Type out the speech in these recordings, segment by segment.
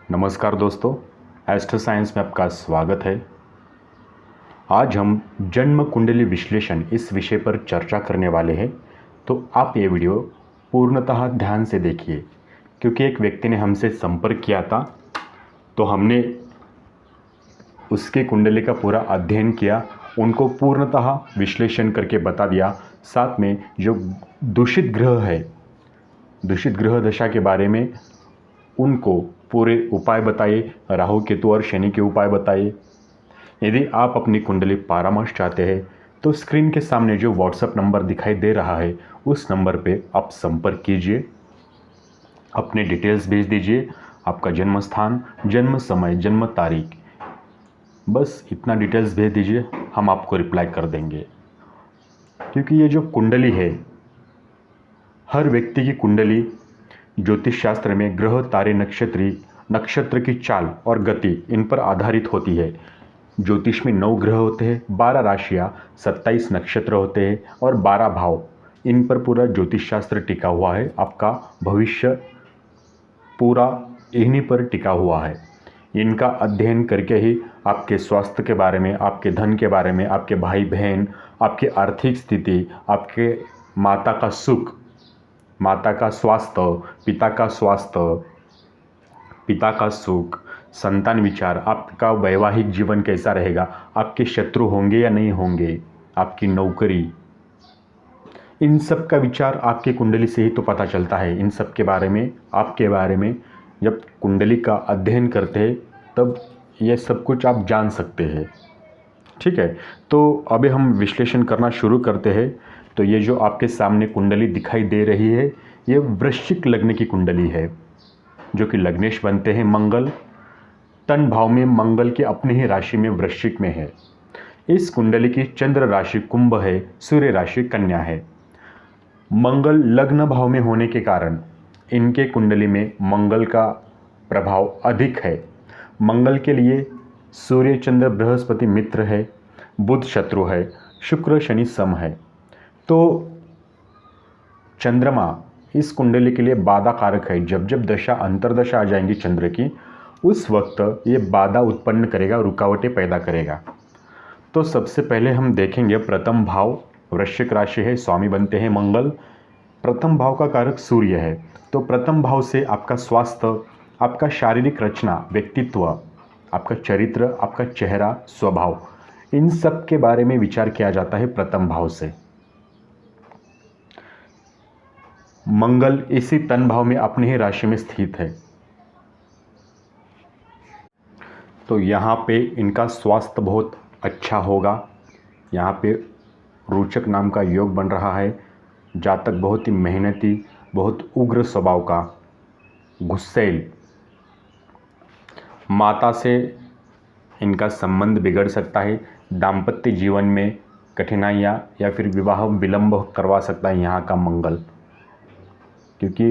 नमस्कार दोस्तों, astro science में आपका स्वागत है। आज हम जन्म कुंडली विश्लेषण इस विषय पर चर्चा करने वाले हैं। तो आप ये वीडियो पूर्णतः ध्यान से देखिए, क्योंकि एक व्यक्ति ने हमसे संपर्क किया था, तो हमने उसके कुंडली का पूरा अध्ययन किया, उनको पूर्णतः विश्लेषण करके बता दिया। साथ में जो दूषित ग्रह है, दूषित ग्रह दशा के बारे में उनको पूरे उपाय बताइए, राहु केतु और शनि के उपाय बताइए। यदि आप अपनी कुंडली परामर्श चाहते हैं तो स्क्रीन के सामने जो व्हाट्सएप नंबर दिखाई दे रहा है उस नंबर पे आप संपर्क कीजिए, अपने डिटेल्स भेज दीजिए, आपका जन्म स्थान, जन्म समय, जन्म तारीख, बस इतना डिटेल्स भेज दीजिए, हम आपको रिप्लाई कर देंगे। क्योंकि ये जो कुंडली है, हर व्यक्ति की कुंडली ज्योतिष शास्त्र में ग्रह, तारे, नक्षत्र की चाल और गति इन पर आधारित होती है। ज्योतिष में 9 ग्रह होते हैं, 12 राशियाँ, 27 नक्षत्र होते हैं और 12 भाव। इन पर पूरा ज्योतिष शास्त्र टिका हुआ है। आपका भविष्य पूरा इन्हीं पर टिका हुआ है। इनका अध्ययन करके ही आपके स्वास्थ्य के बारे में, आपके धन के बारे में, आपके भाई बहन, आपकी आर्थिक स्थिति, आपके माता का सुख, माता का स्वास्थ्य, पिता का स्वास्थ्य, पिता का सुख, संतान विचार, आपका वैवाहिक जीवन कैसा रहेगा, आपके शत्रु होंगे या नहीं होंगे, आपकी नौकरी, इन सब का विचार आपके कुंडली से ही तो पता चलता है। इन सब के बारे में, आपके बारे में जब कुंडली का अध्ययन करते हैं तब ये सब कुछ आप जान सकते हैं। ठीक है, तो अभी हम विश्लेषण करना शुरू करते हैं। तो ये जो आपके सामने कुंडली दिखाई दे रही है, ये वृश्चिक लग्न की कुंडली है, जो कि लग्नेश बनते हैं मंगल। तन भाव में मंगल के अपनी ही राशि में वृश्चिक में है। इस कुंडली की चंद्र राशि कुंभ है, सूर्य राशि कन्या है। मंगल लग्न भाव में होने के कारण इनके कुंडली में मंगल का प्रभाव अधिक है। मंगल के लिए सूर्य, चंद्र, बृहस्पति मित्र है, बुध शत्रु है, शुक्र शनि सम है। तो चंद्रमा इस कुंडली के लिए बाधा कारक है। जब जब दशा अंतर्दशा आ जाएंगी चंद्र की, उस वक्त ये बाधा उत्पन्न करेगा, रुकावटें पैदा करेगा। तो सबसे पहले हम देखेंगे प्रथम भाव, वृश्चिक राशि है, स्वामी बनते हैं मंगल। प्रथम भाव का कारक सूर्य है। तो प्रथम भाव से आपका स्वास्थ्य, आपका शारीरिक रचना, व्यक्तित्व, आपका चरित्र, आपका चेहरा, स्वभाव, इन सब के बारे में विचार किया जाता है प्रथम भाव से। मंगल इसी तन भाव में अपनी ही राशि में स्थित है। तो यहाँ पे इनका स्वास्थ्य बहुत अच्छा होगा। यहाँ पे रोचक नाम का योग बन रहा है। जातक बहुत ही मेहनती, बहुत उग्र स्वभाव का, गुस्सैल। माता से इनका संबंध बिगड़ सकता है। दाम्पत्य जीवन में कठिनाइयाँ या फिर विवाह विलंब करवा सकता है यहाँ का मंगल, क्योंकि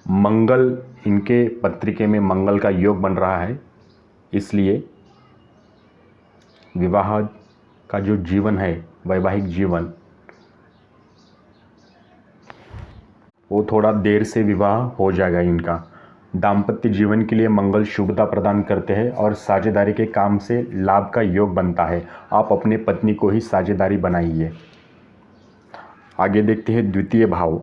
मंगल, इनके पत्रिके में मंगल का योग बन रहा है। इसलिए विवाह का जो जीवन है, वैवाहिक जीवन, वो थोड़ा देर से विवाह हो जाएगा इनका। दाम्पत्य जीवन के लिए मंगल शुभता प्रदान करते हैं और साझेदारी के काम से लाभ का योग बनता है। आप अपने पत्नी को ही साझेदारी बनाइए। आगे देखते हैं द्वितीय भाव।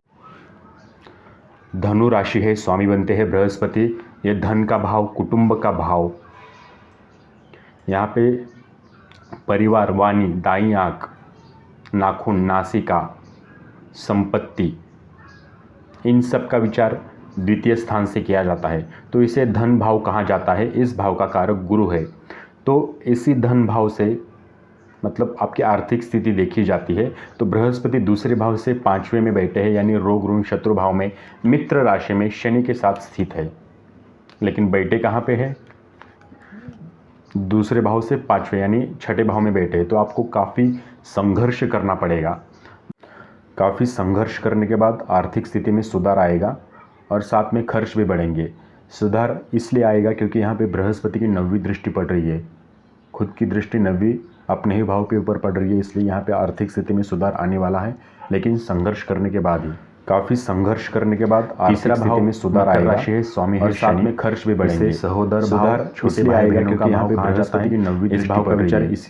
धनु राशि है, स्वामी बनते हैं बृहस्पति। ये धन का भाव, कुटुंब का भाव। यहाँ पे परिवार, वाणी, दाई आँख, नाखून, नासिका, संपत्ति, इन सब का विचार द्वितीय स्थान से किया जाता है। तो इसे धन भाव कहा जाता है। इस भाव का कारक गुरु है। तो इसी धन भाव से मतलब आपकी आर्थिक स्थिति देखी जाती है। तो बृहस्पति दूसरे भाव से 5वें में बैठे हैं, यानी रोग ऋण शत्रु भाव में, मित्र राशि में शनि के साथ स्थित है। लेकिन बैठे कहाँ पे है? दूसरे भाव से 5वें यानी छठे भाव में बैठे हैं। तो आपको काफ़ी संघर्ष करना पड़ेगा। काफ़ी संघर्ष करने के बाद आर्थिक स्थिति में सुधार आएगा और साथ में खर्च भी बढ़ेंगे। सुधार इसलिए आएगा क्योंकि यहाँ पे बृहस्पति की 9वीं दृष्टि पड़ रही है। खुद की दृष्टि 9वीं अपने ही भाव के ऊपर पड़ रही है, इसलिए यहाँ पे आर्थिक स्थिति में सुधार आने वाला है, लेकिन संघर्ष करने के बाद ही। काफी संघर्ष करने के बाद तीसरा भाव में सुधार आएगा। राशि है स्वामी है, साथ में खर्च भी बढ़ेंगे। सहोदर भाव छोटे भाई बहनों का भाव कहा जाता है कि नवी इस भाव का विचार इस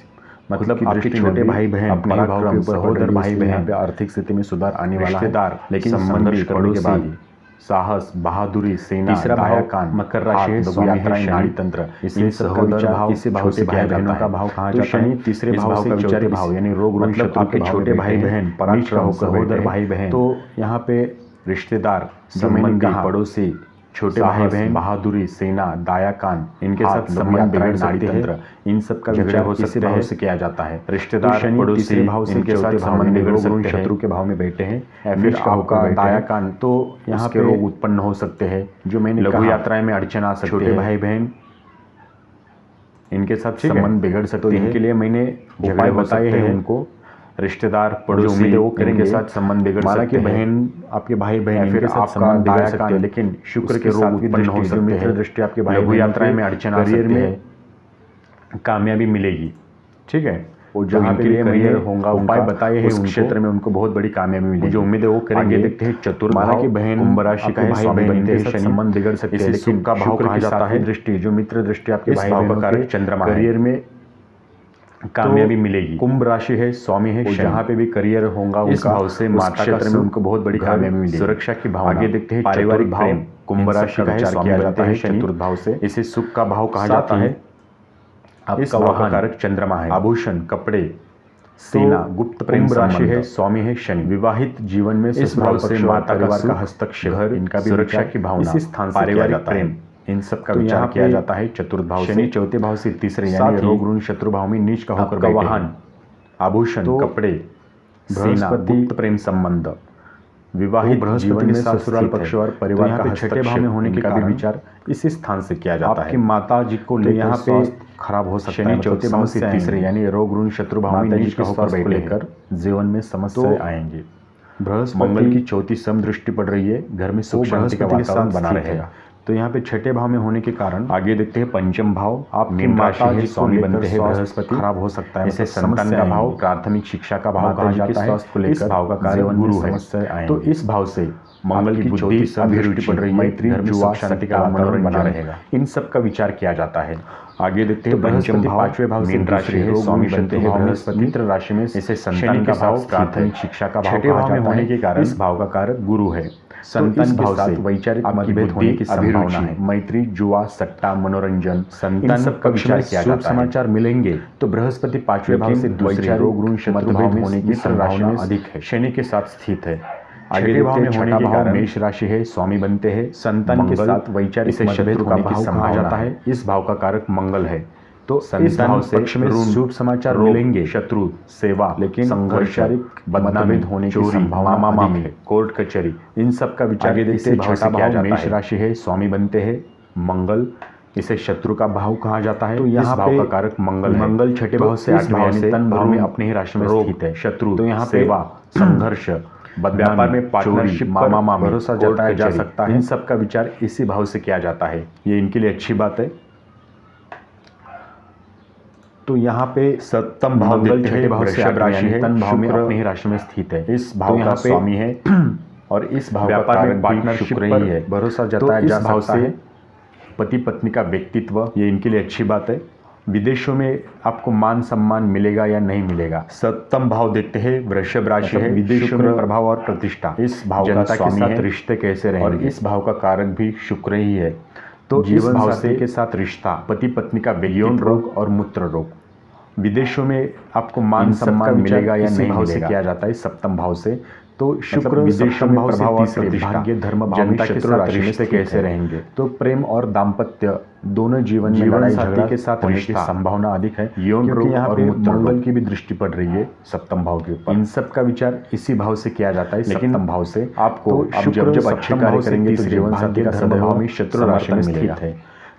मतलब आपके छोटे भाई बहन अपने भाव के ऊपर सहोदर भाई बहन पे आर्थिक स्थिति में सुधार आने वाला है। लेकिन संघर्ष करने के बाद साहस, बहादुरी, सेना, तीसरा भाव मकर राशि है, स्वामी है नाड़ी तंत्र, इसे सहोदर भाव, इसे भाव से भाई बहनों का भाव कहा जाता है। तीसरे भाव से चौथे भाव यानी रोग ऋण शत्रु आपके छोटे भाई बहन, पराक्रम, सहोदर भाई बहन, तो यहाँ पे रिश्तेदार, संबंधी, पड़ोसी, छोटे भाई बहन, बहादुरी, सेना, दाया कान, इनके साथ संबंध बिगड़ सकते हैं। इन सब का विचार इसी भाव से किया जाता है। रिश्तेदार, पड़ोसी भाव से इनके साथ संबंध बिगड़ सकते हैं। शत्रु के भाव में बैठे हैं या फिर आपका दाया कान, तो यहाँ पे रोग उत्पन्न हो सकते हैं। जो मैंने लघु यात्राएं में अड़चन आ सकते हैं। छोटे भाई बहन इनके साथ संबंध बिगड़ सकते हैं। इनके लिए मैंने उपाय बताए हैं उनको। रिश्तेदार, पड़ोसी लोग के साथ संबंध बिगड़ सकते हैं। बहन, आपके भाई बहन फिर आपका दाया कान, लेकिन शुक्र के साथ भी उत्पन्न हो सकते हैं। दृष्टि आपके भाई लघु यात्राएं में अड़चन आ सकती है, कामयाबी मिलेगी। ठीक है, वो जहाँ पे लिए करियर होगा उपाय बताए हैं, उस क्षेत्र में उनको बहुत बड़ी कामयाबी मिलेगी। जो उम्मीद है वो करेंगे। देखते हैं चतुर्थ भाव की बहन कुंभ राशि का भाई बहन के साथ संबंध बिगड़ सकते हैं, लेकिन का भाव कहा जाता है दृष्टि, जो मित्र दृष्टि आपके भाई बहन का चंद्रमा, करियर में कामयाबी मिलेगी। कुंभ राशि है, स्वामी है, जहाँ पे भी करियर होगा इस भाव से माता क्षेत्र में उनको बहुत बड़ी कामयाबी मिलेगी। सुरक्षा की भाव आगे देखते हैं। पारिवारिक भाव कुंभ राशि का है, स्वामी जाता है चतुर्थ भाव से, इसे सुख का भाव कहा जाता है। इसका वाहन कारक चंद्रमा है। आभूषण, कपड़े, सेना, गुप्त प्रेम राशि है, स्वामी है शनि। विवाहित जीवन में इस भाव से माता का हस्तक्षेप, घर, इनका भी सुरक्षा की भावना, इस स्थान से पारिवारिक प्रेम, इन सब का विचार किया जाता है चतुर्थ भाव से। शनि चौथे भाव से तीसरे यानी रोग ऋण शत्रु भाव में नीच का होकर बैठे। वाहन, आभूषण, कपड़े, सेना, गुप्त प्रेम संबंध, विवाहित जीवन में ससुराल पक्ष और परिवार का छठे भाव में होने के भी विचार इसी स्थान से किया जाता है। आपकी माता जी को लेकर यहाँ पे खराब हो सकता है। शनि चौथे भाव से तीसरे यानी रोग ऋण शत्रु भाव में नीच का होकर लेकर जीवन में समस्या आएंगे। बृहस्पति, मंगल की चौथी सम दृष्टि पड़ रही है, घर में सुख शांति का वातावरण बना रहेगा। तो यहाँ पे छठे भाव में होने के कारण आगे देखते हैं पंचम भाव, आप माता जी स्वामी बनते हैं, बृहस्पति खराब हो सकता है। इसे संतान का भाव, प्राथमिक शिक्षा का भाव कहा जाता है। स्वास्थ्य को लेकर भाव का कार्य गुरु है। तो इस भाव से मंगल की बुद्धि अभिरुचि पड़ रही है, मैत्री, जुआ, शांति का वातावरण बना रहेगा। इन सब का विचार किया जाता है। आगे देखते हैं पंचम भाव, पांचवें भाव से राशि है, स्वामी बनते हैं बृहस्पति, मित्र राशि में इसे संतान का भाव, प्राथमिक शिक्षा का भाव कहा जाता है। होने के कारण इस भाव का कारक गुरु है। संतान भाव से वैचारिक मतभेद होने की संभावना है। मैत्री, जुआ, सट्टा, मनोरंजन, संतान सब का विचार किया जाता है। समाचार मिलेंगे। तो बृहस्पति पांचवें भाव से दूसरे रोग ऋण शत्रु भाव में होने की संभावना अधिक है। शनि के साथ स्थित है। आगे भाव में होने के कारण मेष राशि है, स्वामी बनते हैं, संतान के साथ वैचारिक मतभेद होने की संभावना जाता है। इस भाव का कारक मंगल है। तो संतान पक्ष में शुभ समाचार मिलेंगे, शत्रु, सेवा, लेकिन संघर्षारिक मतभेद होने की संभावना अधिक है। कोर्ट कचहरी, इन सब का विचार देखते छठा भाव मेष राशि है, स्वामी बनते हैं मंगल, इसे शत्रु का भाव कहा जाता है। तो यहाँ भाव का कारक मंगल है। मंगल छठे भाव से आठवें भाव से तन भाव में अपने ही राशि में स्थित है। शत्रु, तो यहाँ सेवा, संघर्ष, व्यापार में पार्टनरशिप, मामा भरोसा जताया जा सकता है। इन सब का विचार इसी भाव से किया जाता है। ये इनके लिए अच्छी बात है। तो यहाँ पे सप्तम भाव छठे भाव से राशि है, तन भाव में अपनी ही राशि में स्थित है। इस भाव का स्वामी है और इस भाव का कारक पार्टनरशिप रही है, भरोसा जताया जा सकता है। पति पत्नी का व्यक्तित्व, ये इनके लिए अच्छी बात है। विदेशों में आपको मान सम्मान मिलेगा या नहीं मिलेगा। सप्तम भाव देखते हैं, वृषभ राशि है, विदेशों में प्रभाव और प्रतिष्ठा, इस भाव जनता के साथ रिश्ते कैसे रहेंगे, और इस भाव का कारक भी शुक्र ही है। तो जीवन साथी के साथ रिश्ता, पति पत्नी का यौन रोग और मूत्र रोग, विदेशों में आपको मान सम्मान मिलेगा या नहीं मिलेगा, किया जाता है सप्तम भाव से। तो शुक्र विदेशों में प्रभाव और भाग्य, धर्म, जनता के साथ रिश्ते कैसे रहेंगे। तो प्रेम और दाम्पत्य दोनों जीवन में लड़ाई झगड़ा के साथ होने की संभावना अधिक है। यौन रोग और मंगल की भी दृष्टि पड़ रही है सप्तम भाव के ऊपर। इन सब का विचार इसी भाव से किया जाता है। सप्तम भाव से आपको जब अच्छे कार्य करेंगे तो जीवन साथी का सद्भाव में शत्रु राशि में स्थित है।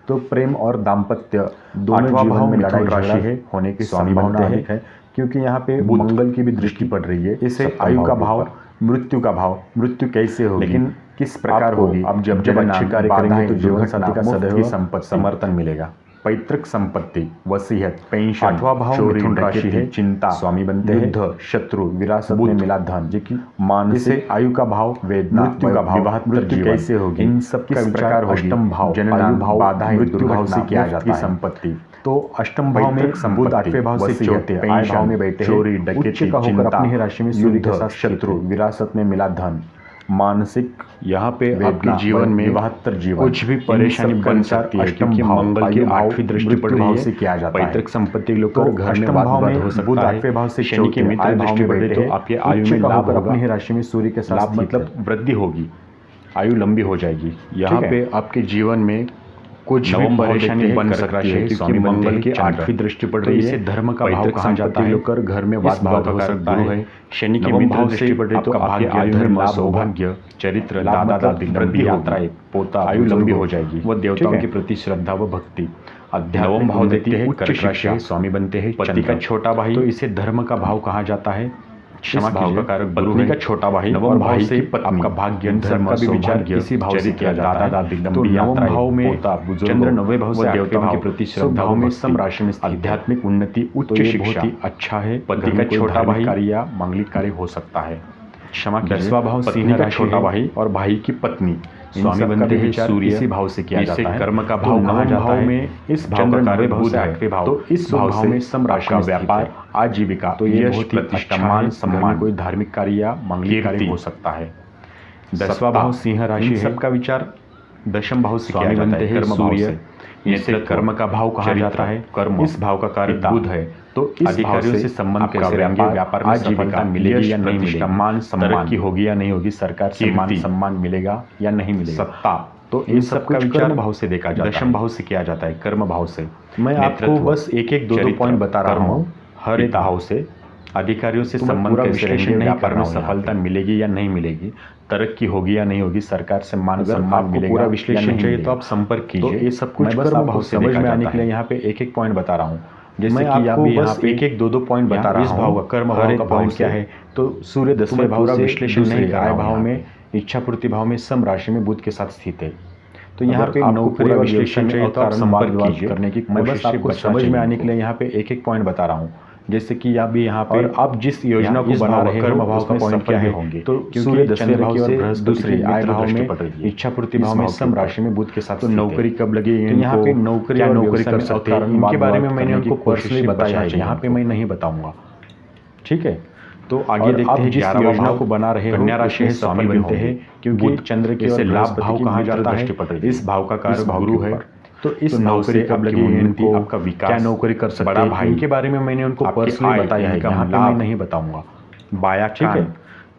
तो प्रेम और दाम्पत्य दोनों जीवन में लड़ाई राशि है होने की संभावना अधिक है, क्योंकि यहाँ पे मंगल की भी दृष्टि पड़ रही है। इसे आयु का भाव, मृत्यु का भाव, मृत्यु कैसे होगी, लेकिन किस प्रकार होगी, अब जब अच्छे कार्य करेंगे तो जीवन साथी का सदैव संपत्ति समर्थन मिलेगा। पैतृक संपत्ति, वसीयत, पेंशन, आठवां भाव मिथुन राशि है, चिंता, स्वामी बनते हैं, युद्ध, शत्रु, विरासत में मिला धन, जो कि मानसिक, आयु का भाव, वेदना, मृत्यु का भाव, मृत्यु कैसे होगी, इन सब किस प्रकार होगी, अष्टम भाव, जनन भाव, बाधाएं, मृत्यु भाव से किया जाता है संपत्ति। तो अष्टम भाव में बुध, आठवें भाव से चौथे, आय भाव में बैठे, चोरी, डकैती, चिंता, अपनी ही राशि में सूर्य के साथ शत्रु, विरासत में मिला धन, मानसिक, यहाँ पे आपके जीवन में 72 जीवन कुछ भी परेशानी बन सकती है, क्योंकि मंगल की 8वीं दृष्टि पड़ रही है, से किया जाता है। पैतृक संपत्ति के लोग घर में वाद हो सकता है, 8वें भाव से शनि की मित्र दृष्टि पड़े तो आपके आयु में लाभ होगा, अपनी ही राशि में सूर्य के साथ मतलब वृद्धि होगी, आयु लंबी हो जाएगी। यहाँ पे आपके जीवन में कुछ भी परेशानी बन सकती है, क्योंकि मंगल की 8वीं दृष्टि पड़ रही है, धर्म का भाव कहा जाता है, लोग घर में वाद भाव हो सकता है, शनि की मित्र दृष्टि पड़ रही तो आपके आयु में लाभ, सौभाग्य, चरित्र, दादा दादी, वृद्धि, यात्राएं, पोता, आयु लंबी हो जाएगी। वह देवताओं के प्रति श्रद्धा व भक्ति, अध्यात्म भाव देते हैं, कर्क राशि, स्वामी बनते हैं, पति का छोटा भाई, तो इसे धर्म का भाव कहा जाता है, क्षमा भाव का कारक पत्नी का छोटा भाई, नवम भाव से आपका भाग्य, धर्म का भी विचार इसी भाव से किया जाता है। दादा दादी, लंबी यात्राएं, भाव में चंद्र 9वें भाव से देवताओं के प्रति श्रद्धा में सम राशि में आध्यात्मिक उन्नति, उच्च शिक्षा अच्छा है। पति का छोटा भाई कार्य, मांगलिक कार्य हो सकता है। क्षमा, 10वां भाव सिंह का छोटा भाई और भाई की पत्नी, स्वामी बनते हैं सूर्य, इसी भाव से किया जाता है। कर्म का भाव कहा जाता है, इस भाव का कार्य बुध है, तो इस भाव में सम राशि का व्यापार, आजीविका, तो ये बहुत ही प्रतिष्ठा, सम्मान, कोई धार्मिक कार्य या मांगलिक कार्य हो सकता है। 10वां भाव सिंह राशि है, सबका विचार दशम भाव से किया जाता है, कर्म भाव से, इसे कर्म का भाव कहा जाता है। कर्म, इस भाव का कार्य बुध है, तो इस अधिकारियों से संबंध कैसे रहेंगे, व्यापार में सफलता मिलेगी या नहीं मिलेगी, मान सम्मान की होगी या नहीं होगी, सरकार से मान सम्मान मिलेगा या नहीं मिलेगा, सत्ता, तो इन सब का विचार भाव से देखा जाता है, दशम भाव से किया जाता है, कर्म भाव से। मैं आपको बस एक एक दो पॉइंट बता रहा हूँ, हर एक भाव से अधिकारियों से संबंध कैसे रहेंगे, व्यापार में सफलता मिलेगी या नहीं मिलेगी, तरक्की होगी या नहीं होगी, सरकार से मान सम्मान मिलेगा, पूरा विश्लेषण चाहिए तो आप संपर्क कीजिए। तो ये सब कुछ कर्म भाव से समझ में आने के लिए यहाँ पे एक एक पॉइंट बता रहा हूँ, जैसे कि आप यहाँ पे एक एक दो पॉइंट बता रहा हूँ। इस भाव का कर्म भाव का भाव क्या है, तो सूर्य 10वें भाव से विश्लेषण नहीं, आय भाव में, इच्छा पूर्ति भाव में, सम राशि में बुध के साथ स्थित है। तो यहाँ पे नौकरी और विश्लेषण चाहिए तो आप संपर्क कीजिए करने की कोशिश, आपको समझ में आने के लिए यहाँ पे एक एक पॉइंट बता रहा हूँ, जैसे कि आप भी यहाँ पे आप जिस योजना को बना रहे हैं भाव का पॉइंट क्या है होंगे, तो सूर्य 10वें भाव से दूसरे आय भाव में, इच्छा पूर्ति भाव में, सम राशि में बुध के साथ, तो नौकरी कब लगेगी, तो यहाँ पे नौकरी और नौकरी कर सकते हैं, इनके बारे में मैंने उनको पर्सनली बताया है, यहाँ पे मैं नहीं बताऊंगा, ठीक है। तो आगे देखते हैं, जिस योजना को बना रहे हैं, कन्या राशि है, स्वामी बनते हैं, क्योंकि चंद्र के से लाभ भाव कहा जाता है, इस भाव का कारक गुरु है, तो इस नौकरी कब लगेगी, उनको आपका विकास, क्या नौकरी कर सकते हैं, बड़ा भाई के बारे में मैंने उनको पर्सनली बताया है, यहाँ पे मैं नहीं बताऊंगा, बाया, ठीक है।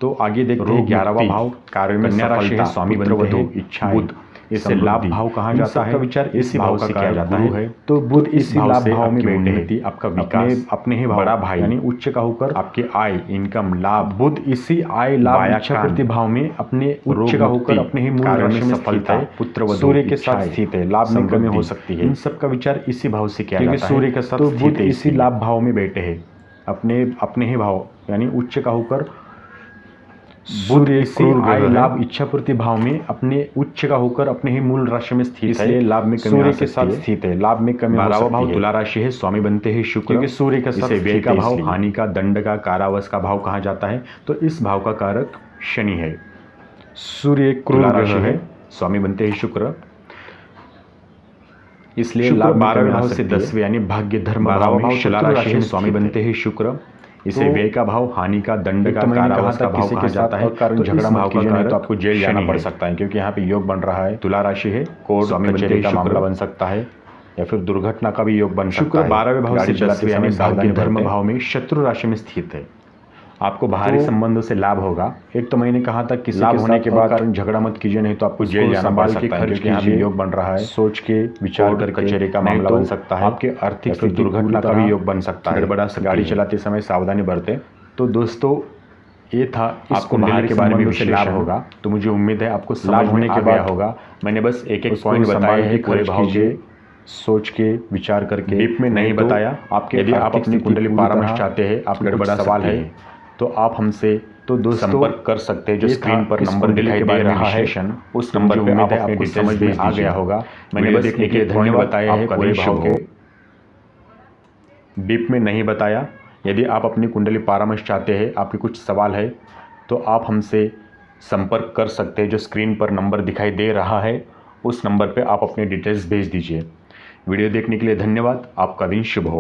तो आगे देखते हैं 11वां भाव, कार्य में कन्या राशि है, स्वामी बनते हैं, इच्छा, बुध, इसे लाभ भाव कहा जाता है, विचार इसी भाव से किया जाता है, तो बुध इसी लाभ भाव में बैठे, आपका विकास, अपने ही बड़ा भाई यानी उच्च का होकर आपके आय, इनकम, लाभ, बुध इसी आय, लाभ, इच्छा पूर्ति भाव में अपने उच्च का होकर अपने ही मूल राशि में सफलता, पुत्र व सूर्य के साथ स्थित है, लाभ में कमी हो सकती है, इन सब का विचार इसी भाव से किया जाता है, सूर्य के साथ, तो बुध इसी लाभ भाव में बैठे हैं, अपने ही भाव यानी उच्च का होकर, बुध इसी आय, लाभ, इच्छा पूर्ति भाव में अपने उच्च का होकर अपने ही मूल राशि में स्थित है, लाभ में कमी, सूर्य के साथ स्थित है, लाभ में कमी। 12वां भाव तुला राशि है, स्वामी बनते हैं शुक्र, क्योंकि सूर्य के साथ व्यय का भाव, हानि का, दंड का, कारावास का भाव कहा जाता है, तो इस भाव का कारक शनि है। सूर्य क्रूर राशि है, स्वामी बनते हैं शुक्र, इसलिए लाभ 12वें भाव से 10वें यानी भाग्य, धर्म, 12वां भाव तुला राशि है, स्वामी बनते हैं शुक्र, इसे व्यय का भाव, हानि का, दंड का, कारावास का भाव कहा जाता है, कारण झगड़ा भाव कीजिए नहीं तो आपको जेल जाना पड़ सकता है, क्योंकि यहाँ पे योग बन रहा है, तुला राशि है, कोर्ट स्वामी कचहरी का मामला बन सकता है, या फिर दुर्घटना का भी योग बन सकता है। शुक्र 12वें भाव से 10वें यानी भाग्य, धर्म भाव में शत्रु राशि में स्थित है, आपको बाहरी संबंधों से लाभ होगा। एक तो मैंने कहा था कि लाभ होने के बाद कारण झगड़ा मत कीजिए नहीं तो आपको जेल जाना पड़ सकता है, क्योंकि यहाँ भी योग बन रहा है, सोच के विचार कर, कचहरी का मामला बन सकता है, आपके आर्थिक स्थिति, दुर्घटना का भी योग बन सकता है, बड़ा गाड़ी चलाते समय सावधानी बरतें। तो दोस्तों ये था, आपको बाहर के बारे में से लाभ होगा, तो मुझे उम्मीद है आपको लाभ होने के बाद होगा। मैंने बस एक एक पॉइंट बताया है, पूरे भाव के सोच के विचार करके, डीप में नहीं बताया। आपके यदि आप अपनी कुंडली परामर्श चाहते हैं, आप गड़बड़ा सवाल है तो आप हमसे तो दोस्तों संपर्क कर सकते हैं। जो ये स्क्रीन पर इस नंबर कुंडली दिखाई के दे बारे में रहा है विश्लेषण, उस नंबर पे आप अपने आपको डिटेल्स समझ भेज में आ दीजिए। गया होगा। मैंने वीडियो बस देखने एक के लिए एक पॉइंट धन्यवाद। बताए हैं, आपका पूरे दिन शुभ भाव हो। के डीप में नहीं बताया। यदि आप अपनी कुंडली परामर्श चाहते हैं, आपके कुछ सवाल है, तो आप हमसे संपर्क कर सकते हैं। जो स्क्रीन पर नंबर दिखाई दे रहा है उस नंबर पे आप अपने डिटेल्स भेज दीजिए। वीडियो देखने के लिए धन्यवाद। आपका दिन शुभ हो।